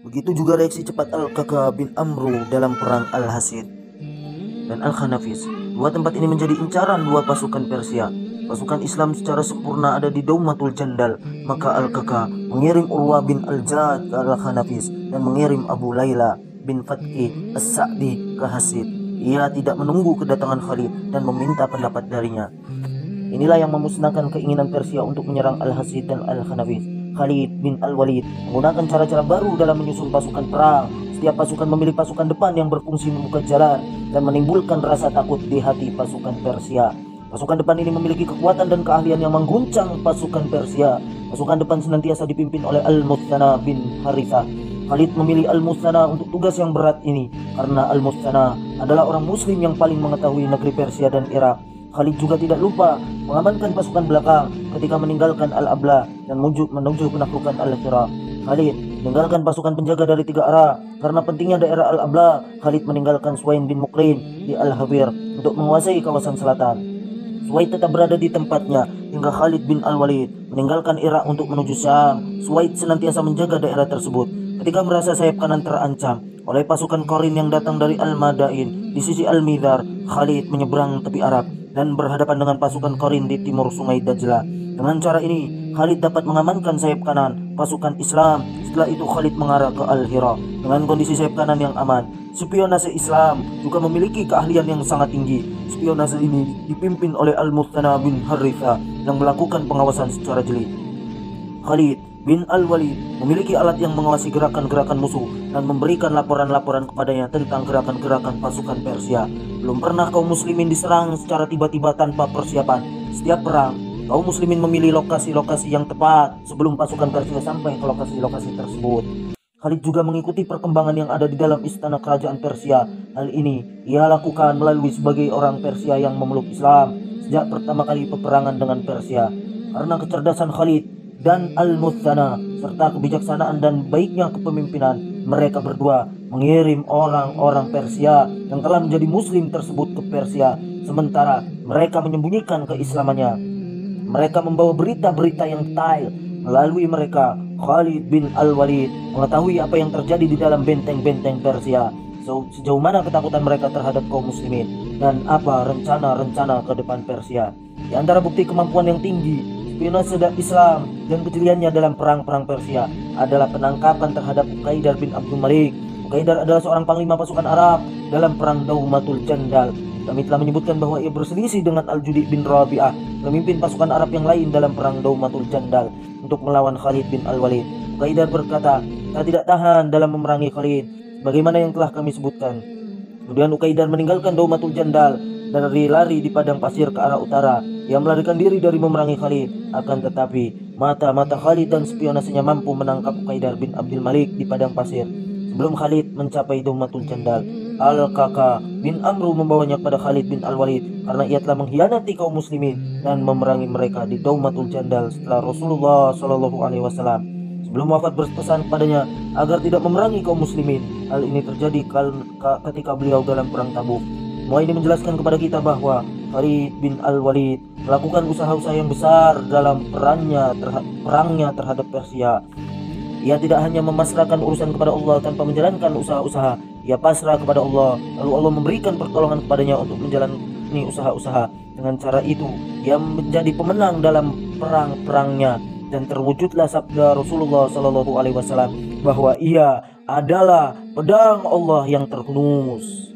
Begitu juga reaksi cepat Al-Kaka bin Amru dalam perang Al-Hasid dan Al-Khanafis. Dua tempat ini menjadi incaran dua pasukan Persia. Pasukan Islam secara sempurna ada di Daumatul Jandal, maka Al-Kaka mengirim Urwa bin Al-Jad ke Al-Khanafis dan mengirim Abu Layla bin Fathi As-Sa'di ke Hasid. Ia tidak menunggu kedatangan Khalid dan meminta pendapat darinya. Inilah yang memusnahkan keinginan Persia untuk menyerang Al-Hasid dan Al-Khanafis. Khalid bin Al-Walid menggunakan cara-cara baru dalam menyusun pasukan perang. Setiap pasukan memilih pasukan depan yang berfungsi membuka jalan dan menimbulkan rasa takut di hati pasukan Persia. Pasukan depan ini memiliki kekuatan dan keahlian yang mengguncang pasukan Persia. Pasukan depan senantiasa dipimpin oleh Al-Muthana bin Harithah. Khalid memilih Al-Muthana untuk tugas yang berat ini karena Al-Muthana adalah orang muslim yang paling mengetahui negeri Persia dan Irak. Khalid juga tidak lupa mengamankan pasukan belakang ketika meninggalkan Al-Abla dan menuju penaklukan Al-Hira. Khalid meninggalkan pasukan penjaga dari tiga arah. Karena pentingnya daerah Al-Abla, Khalid meninggalkan Suwain bin Mukrin di Al-Hawir untuk menguasai kawasan selatan. Suwaid tetap berada di tempatnya hingga Khalid bin Al-Walid meninggalkan Irak untuk menuju Syam. Suwaid senantiasa menjaga daerah tersebut. Ketika merasa sayap kanan terancam oleh pasukan Qorin yang datang dari Al-Madain di sisi Al-Midar, Khalid menyeberang tepi Arab dan berhadapan dengan pasukan Qorin di timur sungai Dajlah. Dengan cara ini, Khalid dapat mengamankan sayap kanan pasukan Islam. Setelah itu Khalid mengarah ke Al-Hira dengan kondisi sayap kanan yang aman. Spionase Islam juga memiliki keahlian yang sangat tinggi. Spionase ini dipimpin oleh Al-Muthana bin Harithah yang melakukan pengawasan secara jeli. Khalid bin Al-Walid memiliki alat yang mengawasi gerakan-gerakan musuh dan memberikan laporan-laporan kepadanya tentang gerakan-gerakan pasukan Persia. Belum pernah kaum muslimin diserang secara tiba-tiba tanpa persiapan. Setiap perang, kaum muslimin memilih lokasi-lokasi yang tepat sebelum pasukan Persia sampai ke lokasi-lokasi tersebut. Khalid juga mengikuti perkembangan yang ada di dalam istana kerajaan Persia. Hal ini ia lakukan melalui sebagai orang Persia yang memeluk Islam sejak pertama kali peperangan dengan Persia. Karena kecerdasan Khalid dan Al-Muthana serta kebijaksanaan dan baiknya kepemimpinan, mereka berdua mengirim orang-orang Persia yang telah menjadi muslim tersebut ke Persia, sementara mereka menyembunyikan keislamannya. Mereka membawa berita-berita yang detail. Melalui mereka, Khalid bin Al-Walid mengetahui apa yang terjadi di dalam benteng-benteng Persia, sejauh mana ketakutan mereka terhadap kaum muslimin, dan apa rencana-rencana ke depan Persia. Di antara bukti kemampuan yang tinggi spionase Islam dan kejeliannya dalam perang-perang Persia adalah penangkapan terhadap Uqaidar bin Abdul Malik. Uqaidar adalah seorang panglima pasukan Arab dalam perang Daumatul Jandal. Kami telah menyebutkan bahwa ia berselisih dengan Al-Judi bin Rabi'ah, pemimpin pasukan Arab yang lain dalam perang Daumatul Jandal untuk melawan Khalid bin Al-Walid. Uqaidar berkata, "Saya tidak tahan dalam memerangi Khalid, bagaimana yang telah kami sebutkan." Kemudian Uqaidar meninggalkan Daumatul Jandal dan lari di padang pasir ke arah utara. Ia melarikan diri dari memerangi Khalid. Akan tetapi mata-mata Khalid dan spionasenya mampu menangkap Uqaidar bin Abdul Malik di padang pasir sebelum Khalid mencapai Daumatul Jandal. Al-Kaka bin Amru membawanya kepada Khalid bin Al-Walid karena ia telah mengkhianati kaum muslimin dan memerangi mereka di Daumatul Jandal setelah Rasulullah SAW sebelum wafat berpesan kepadanya agar tidak memerangi kaum muslimin. Hal ini terjadi ketika beliau dalam perang Tabuk. Semua ini menjelaskan kepada kita bahwa Khalid bin Al-Walid melakukan usaha-usaha yang besar dalam perangnya terhadap Persia. Ia tidak hanya memasrahkan urusan kepada Allah tanpa menjalankan usaha-usaha. Ia pasrah kepada Allah, lalu Allah memberikan pertolongan kepadanya untuk menjalani usaha-usaha. Dengan cara itu, ia menjadi pemenang dalam perang-perangnya dan terwujudlah sabda Rasulullah SAW bahwa ia adalah pedang Allah yang terhunus.